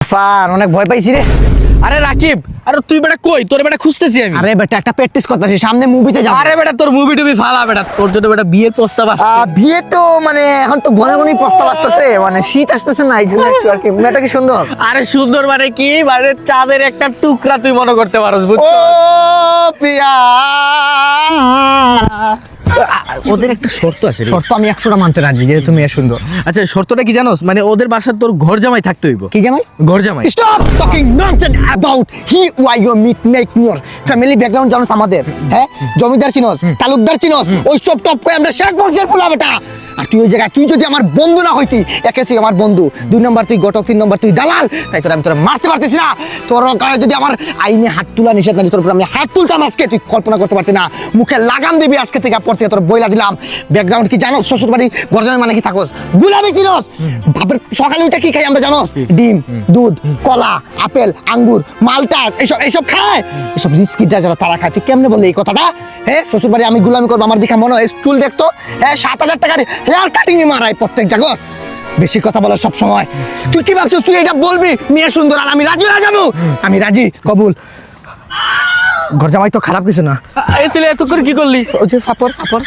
Fun অনেক ভয় পাইছি রে। আরে রাকিব, আরে তুই বেটা কই? তোর বেটা খুঁজতেছি আমি। আরে বেটা একটা প্র্যাকটিস করতেছি, সামনে মুভিতে যাব। আরে বেটা তোর মুভি টুবি ফালা বেটা, তোর জন্য বেটা বিয়ের প্রস্তাব আসছে। বিয়ে তো মানে এখন তো ঘন ঘনই প্রস্তাব আসতেছে, মানে শীত আসতেছে না, এই জন্য একটু আর কি। মেয়েটা কি সুন্দর? আরে সুন্দর মানে কি, মানে চাঁদের একটা টুকরা তুই মনে করতে পারোস, ও বুঝছো? পিয়া, ওদের একটা শর্ত আছে রে। শর্ত আমি 100টা মানতে রাজি, যেহেতু মেয়ে সুন্দর। আচ্ছা শর্তটা কি জানোস? মানে ওদের বাসার তোর ঘর জামাই থাকতে হইব। কি জামাই? ঘর জামাই। Stop talking nonsense about he why you meet make your family background জানোস আমাদের, হ্যাঁ? জমিদার চিনোস, তালুকদার চিনোস, ওই সব টপ কই আমরা শেখ বংশের পোলা বেটা। আর তুই ওই জায়গায়, তুই যদি আমার বন্ধু না হইতি, একে তুই আমার বন্ধু, 2 নম্বর তুই ঘটক, 3 নম্বর তুই দালাল, তাই তোর আমি তোরা মারতে পারতেছি না। তোর গায়ে যদি আমার আইনে হাত তুলা নিষেধ না, তোর উপর আমি হাত তুলতাম আজকে, তুই কল্পনা করতে পারতি না। মুখে লাগাম দিবি আজকে থেকে, পর থেকে তোর বইলা দিলাম। ব্যাকগ্রাউন্ড কি জানোস? শ্বশুর বাড়ি গরজামে মানে কি থাকোস? গুলামি চিনোস? বাপের সকালে উঠে কি খাই আমরা জানোস? ডিম, দুধ, কলা, আপেল, আঙ্গুর, মালটা, এইসব খায়। এসব রিস্কিটা যারা তারা খায়। তুই কেমনে বললি এই কথাটা? হ্যাঁ, শ্বশুর বাড়ি আমি গুলামি করবো, আমার দিকে মনে হয় চুল দেখতো, হ্যাঁ 7000 টাকার হেয়ার কাটিং মারাই প্রত্যেক জায়গা। বেশি কথা বলো সব সময়। তুই কি ভাবছিস তুই এটা বলবি মেয়ে সুন্দর আর আমি রাজি হয়ে যাবো? আমি রাজি, কবুল। ঘর জামাই তো খারাপ কিছু না। এই তুই এত করে কি করলি? ওই যে ফাপড় ফাপড়